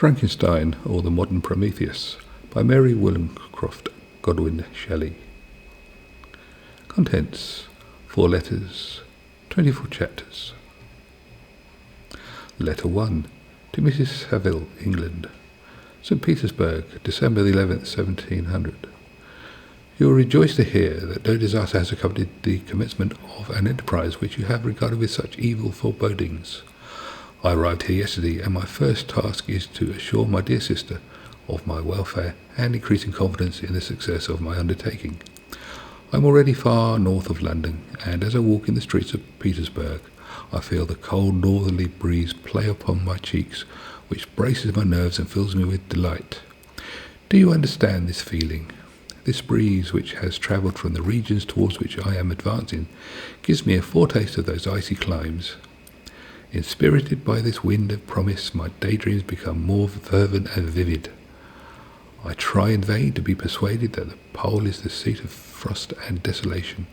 Frankenstein, or the Modern Prometheus, by Mary Wollstonecraft Godwin Shelley. Contents: 4 letters, 24 chapters. Letter 1, to Mrs. Saville, England. St. Petersburg, December 11th, 1700. You will rejoice to hear that no disaster has accompanied the commencement of an enterprise which you have regarded with such evil forebodings. I arrived here yesterday, and my first task is to assure my dear sister of my welfare and increasing confidence in the success of my undertaking. I am already far north of London, and as I walk in the streets of Petersburg, I feel the cold northerly breeze play upon my cheeks, which braces my nerves and fills me with delight. Do you understand this feeling? This breeze, which has travelled from the regions towards which I am advancing, gives me a foretaste of those icy climes. Inspirited by this wind of promise, my daydreams become more fervent and vivid. I try in vain to be persuaded that the pole is the seat of frost and desolation.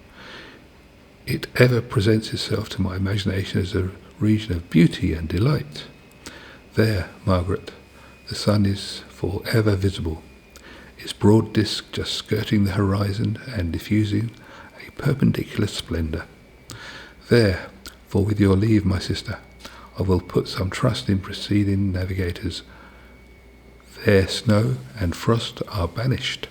It ever presents itself to my imagination as a region of beauty and delight. There, Margaret, the sun is for ever visible, its broad disk just skirting the horizon and diffusing a perpendicular splendour. There, for with your leave, my sister, I will put some trust in preceding navigators. There snow and frost are banished,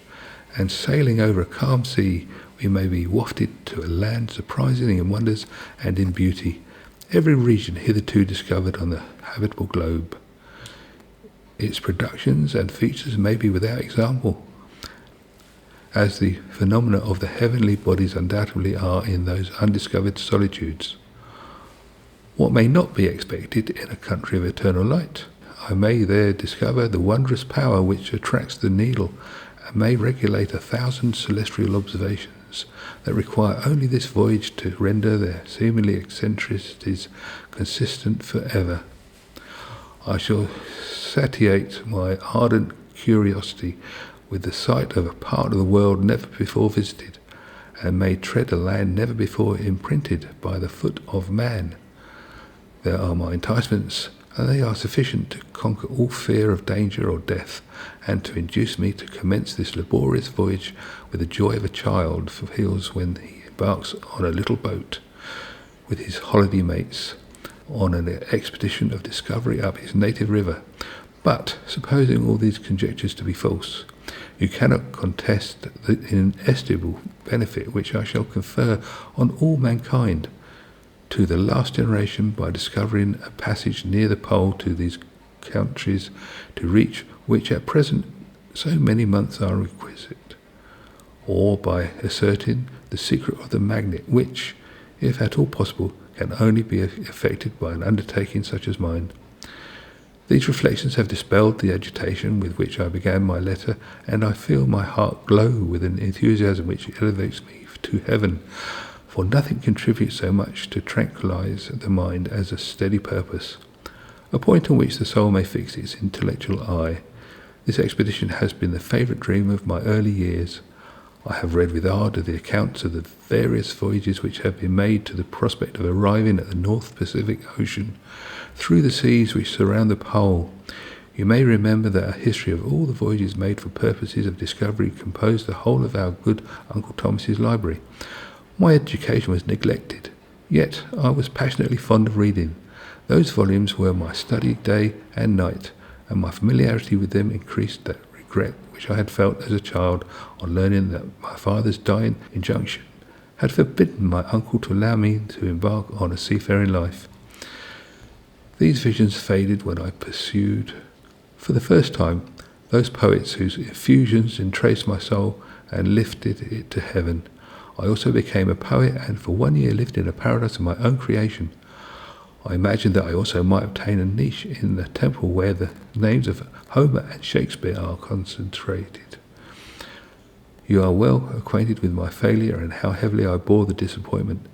and sailing over a calm sea, we may be wafted to a land surprising in wonders and in beauty, every region hitherto discovered on the habitable globe. Its productions and features may be without example, as the phenomena of the heavenly bodies undoubtedly are in those undiscovered solitudes. What may not be expected in a country of eternal light? I may there discover the wondrous power which attracts the needle, and may regulate 1,000 celestial observations that require only this voyage to render their seemingly eccentricities consistent forever. I shall satiate my ardent curiosity with the sight of a part of the world never before visited, and may tread a land never before imprinted by the foot of man. There are my enticements, and they are sufficient to conquer all fear of danger or death, and to induce me to commence this laborious voyage with the joy of a child feels when he embarks on a little boat, with his holiday mates, on an expedition of discovery up his native river. But, supposing all these conjectures to be false, you cannot contest the inestimable benefit which I shall confer on all mankind, to the last generation, by discovering a passage near the pole to these countries, to reach which at present so many months are requisite, or by ascertaining the secret of the magnet, which, if at all possible, can only be effected by an undertaking such as mine. These reflections have dispelled the agitation with which I began my letter, and I feel my heart glow with an enthusiasm which elevates me to heaven, for nothing contributes so much to tranquillize the mind as a steady purpose, a point on which the soul may fix its intellectual eye. This expedition has been the favourite dream of my early years. I have read with ardour the accounts of the various voyages which have been made to the prospect of arriving at the North Pacific Ocean, through the seas which surround the pole. You may remember that a history of all the voyages made for purposes of discovery composed the whole of our good Uncle Thomas's library. My education was neglected, yet I was passionately fond of reading. Those volumes were my study day and night, and my familiarity with them increased that regret which I had felt as a child on learning that my father's dying injunction had forbidden my uncle to allow me to embark on a seafaring life. These visions faded when I pursued, for the first time, those poets whose effusions entraced my soul and lifted it to heaven. I also became a poet, and for 1 year lived in a paradise of my own creation. I imagined that I also might obtain a niche in the temple where the names of Homer and Shakespeare are concentrated. You are well acquainted with my failure and how heavily I bore the disappointment.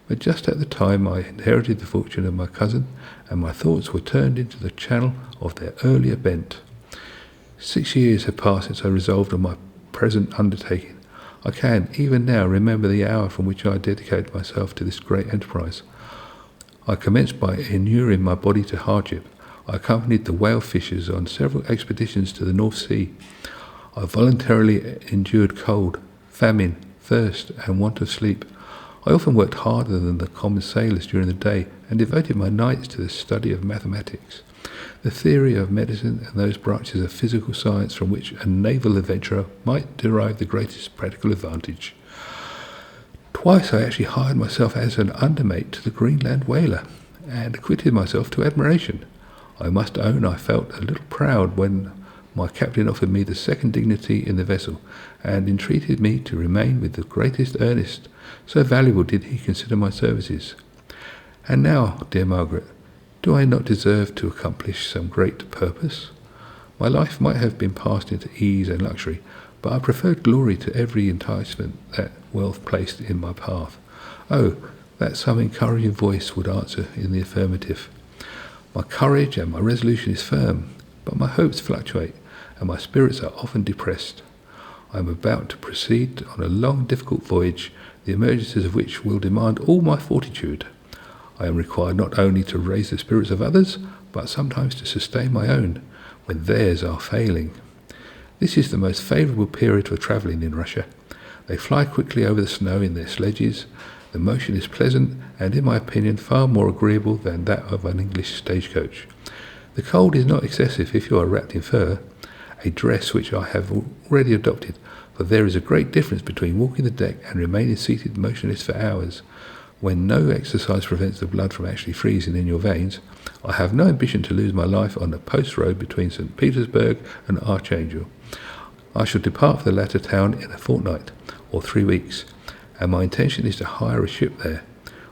But just at the time I inherited the fortune of my cousin, and my thoughts were turned into the channel of their earlier bent. 6 years have passed since I resolved on my present undertaking. I can, even now, remember the hour from which I dedicated myself to this great enterprise. I commenced by inuring my body to hardship. I accompanied the whale fishers on several expeditions to the North Sea. I voluntarily endured cold, famine, thirst, and want of sleep. I often worked harder than the common sailors during the day and devoted my nights to the study of mathematics, the theory of medicine, and those branches of physical science from which a naval adventurer might derive the greatest practical advantage. Twice I actually hired myself as an undermate to the Greenland whaler, and acquitted myself to admiration. I must own I felt a little proud when my captain offered me the second dignity in the vessel, and entreated me to remain with the greatest earnest, so valuable did he consider my services. And now, dear Margaret, do I not deserve to accomplish some great purpose? My life might have been passed into ease and luxury, but I preferred glory to every enticement that wealth placed in my path. Oh, that some encouraging voice would answer in the affirmative. My courage and my resolution is firm, but my hopes fluctuate, and my spirits are often depressed. I am about to proceed on a long, difficult voyage, the emergencies of which will demand all my fortitude. I am required not only to raise the spirits of others, but sometimes to sustain my own, when theirs are failing. This is the most favourable period for travelling in Russia. They fly quickly over the snow in their sledges. The motion is pleasant, and in my opinion far more agreeable than that of an English stagecoach. The cold is not excessive if you are wrapped in fur, a dress which I have already adopted, for there is a great difference between walking the deck and remaining seated motionless for hours, when no exercise prevents the blood from actually freezing in your veins. I have no ambition to lose my life on the post road between St. Petersburg and Archangel. I shall depart for the latter town in a fortnight, or 3 weeks, and my intention is to hire a ship there,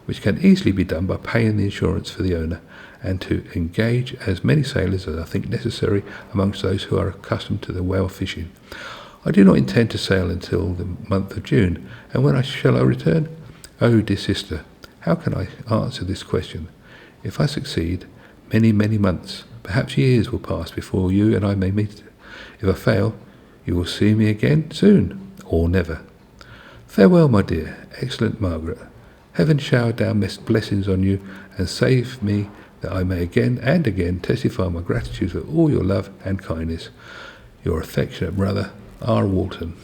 which can easily be done by paying the insurance for the owner, and to engage as many sailors as I think necessary amongst those who are accustomed to the whale fishing. I do not intend to sail until the month of June, and when shall I return? Oh, dear sister, how can I answer this question? If I succeed, many, many months, perhaps years will pass before you and I may meet. If I fail, you will see me again soon, or never. Farewell, my dear, excellent Margaret. Heaven shower down blessings on you, and save me that I may again and again testify my gratitude for all your love and kindness. Your affectionate brother, R. Walton.